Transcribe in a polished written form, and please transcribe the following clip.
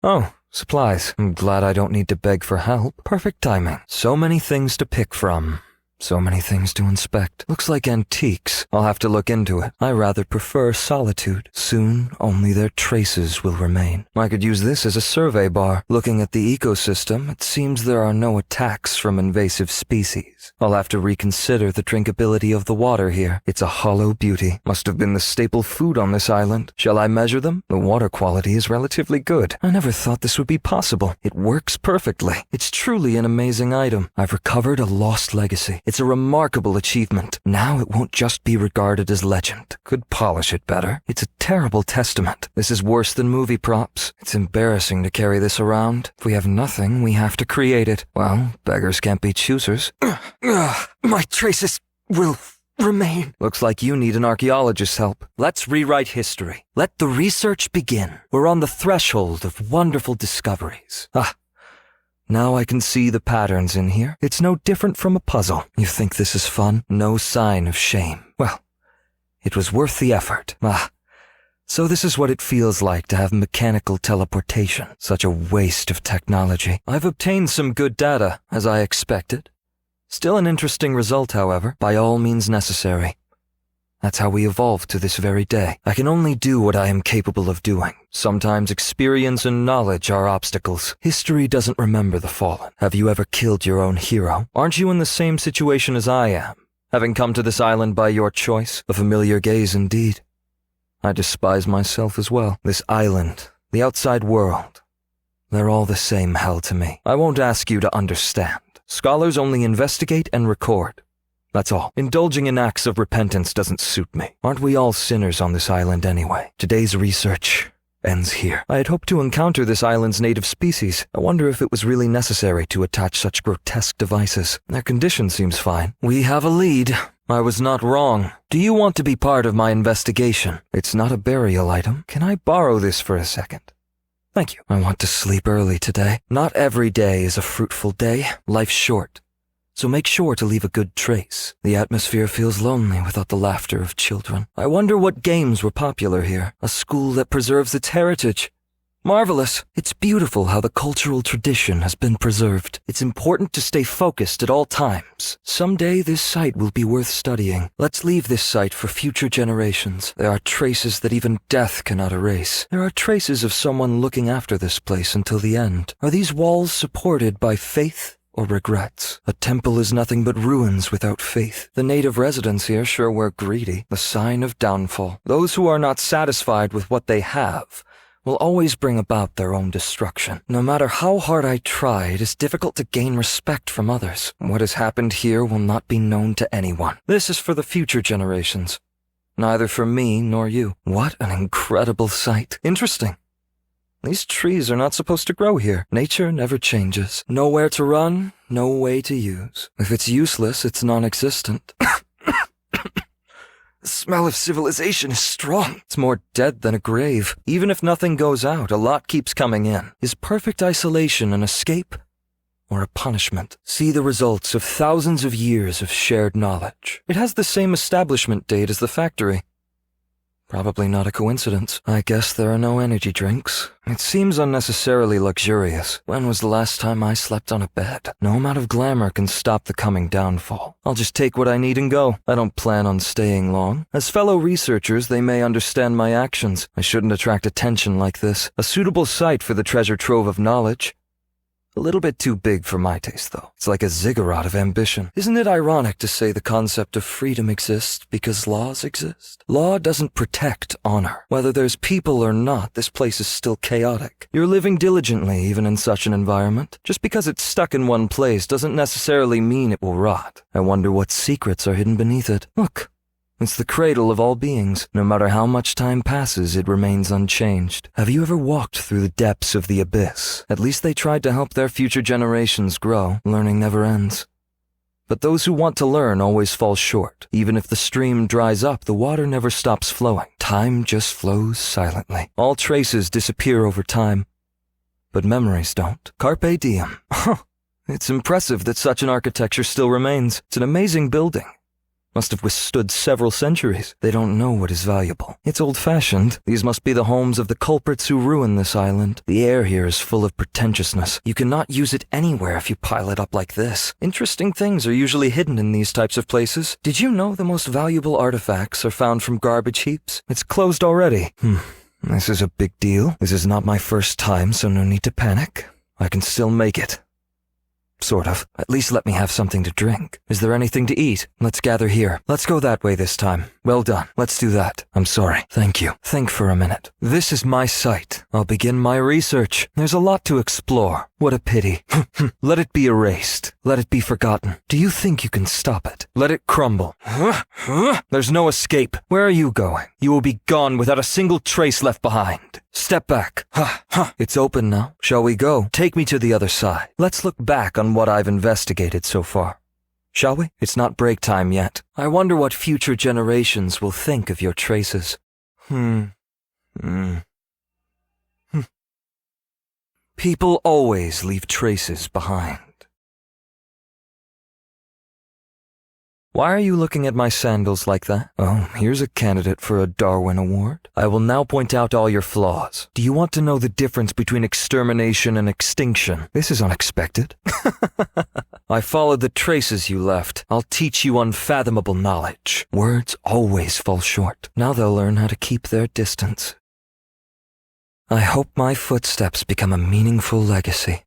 Oh, supplies. I'm glad I don't need to beg for help. Perfect timing. So many things to pick from. So many things to inspect. Looks like antiques. I'll have to look into it. I rather prefer solitude. Soon, only their traces will remain. I could use this as a survey bar. Looking at the ecosystem, it seems there are no attacks from invasive species. I'll have to reconsider the drinkability of the water here. It's a hollow beauty. Must have been the staple food on this island. Shall I measure them? The water quality is relatively good. I never thought this would be possible. It works perfectly. It's truly an amazing item. I've recovered a lost legacy. It's a remarkable achievement. Now it won't just be regarded as legend. Could polish it better. It's a terrible testament. This is worse than movie props. It's embarrassing to carry this around. If we have nothing, we have to create it. Well, beggars can't be choosers. My traces will remain. Looks like you need an archaeologist's help. Let's rewrite history. Let the research begin. We're on the threshold of wonderful discoveries. Now I can see the patterns in here. It's no different from a puzzle. You think this is fun? No sign of shame. Well, it was worth the effort. So this is what it feels like to have mechanical teleportation. Such a waste of technology. I've obtained some good data, as I expected. Still an interesting result, however, by all means necessary. That's how we evolved to this very day. I can only do what I am capable of doing. Sometimes experience and knowledge are obstacles. History doesn't remember the fallen. Have you ever killed your own hero? Aren't you in the same situation as I am? Having come to this island by your choice? A familiar gaze indeed. I despise myself as well. This island, the outside world, they're all the same hell to me. I won't ask you to understand. Scholars only investigate and record. That's all. Indulging in acts of repentance doesn't suit me. Aren't we all sinners on this island anyway? Today's research ends here. I had hoped to encounter this island's native species. I wonder if it was really necessary to attach such grotesque devices. Their condition seems fine. We have a lead. I was not wrong. Do you want to be part of my investigation? It's not a burial item. Can I borrow this for a second? Thank you. I want to sleep early today. Not every day is a fruitful day. Life's short. So make sure to leave a good trace. The atmosphere feels lonely without the laughter of children. I wonder what games were popular here. A school that preserves its heritage. Marvelous. It's beautiful how the cultural tradition has been preserved. It's important to stay focused at all times. Someday this site will be worth studying. Let's leave this site for future generations. There are traces that even death cannot erase. There are traces of someone looking after this place until the end. Are these walls supported by faith or regrets? A temple is nothing but ruins without faith. The native residents here sure were greedy, the sign of downfall. Those who are not satisfied with what they have will always bring about their own destruction. No matter how hard I try, it is difficult to gain respect from others. What has happened here will not be known to anyone. This is for the future generations. Neither for me nor you. What an incredible sight. Interesting. These trees are not supposed to grow here. Nature never changes. Nowhere to run, no way to use. If it's useless, it's non-existent. The smell of civilization is strong. It's more dead than a grave. Even if nothing goes out, a lot keeps coming in. Is perfect isolation an escape or a punishment? See the results of thousands of years of shared knowledge. It has the same establishment date as the factory. Probably not a coincidence. I guess there are no energy drinks. It seems unnecessarily luxurious. When was the last time I slept on a bed? No amount of glamour can stop the coming downfall. I'll just take what I need and go. I don't plan on staying long. As fellow researchers, they may understand my actions. I shouldn't attract attention like this. A suitable site for the treasure trove of knowledge. A little bit too big for my taste, though. It's like a ziggurat of ambition. Isn't it ironic to say the concept of freedom exists because laws exist? Law doesn't protect honor. Whether there's people or not, this place is still chaotic. You're living diligently even in such an environment. Just because it's stuck in one place doesn't necessarily mean it will rot. I wonder what secrets are hidden beneath it. Look. It's the cradle of all beings. No matter how much time passes, it remains unchanged. Have you ever walked through the depths of the abyss? At least they tried to help their future generations grow. Learning never ends. But those who want to learn always fall short. Even if the stream dries up, the water never stops flowing. Time just flows silently. All traces disappear over time. But memories don't. Carpe diem. It's impressive that such an architecture still remains. It's an amazing building. Must have withstood several centuries. They don't know what is valuable. It's old-fashioned. These must be the homes of the culprits who ruined this island. The air here is full of pretentiousness. You cannot use it anywhere if you pile it up like this. Interesting things are usually hidden in these types of places. Did you know the most valuable artifacts are found from garbage heaps? It's closed already. This is a big deal. This is not my first time, so no need to panic. I can still make it. Sort of. At least let me have something to drink. Is there anything to eat? Let's gather here. Let's go that way this time. Well done. Let's do that. I'm sorry. Thank you. Think for a minute. This is my site. I'll begin my research. There's a lot to explore. What a pity. Let it be erased. Let it be forgotten. Do you think you can stop it? Let it crumble. There's no escape. Where are you going? You will be gone without a single trace left behind. Step back. It's open now. Shall we go? Take me to the other side. Let's look back on what I've investigated so far. Shall we? It's not break time yet. I wonder what future generations will think of your traces. People always leave traces behind. Why are you looking at my sandals like that? Oh, here's a candidate for a Darwin Award. I will now point out all your flaws. Do you want to know the difference between extermination and extinction? This is unexpected. I followed the traces you left. I'll teach you unfathomable knowledge. Words always fall short. Now they'll learn how to keep their distance. I hope my footsteps become a meaningful legacy.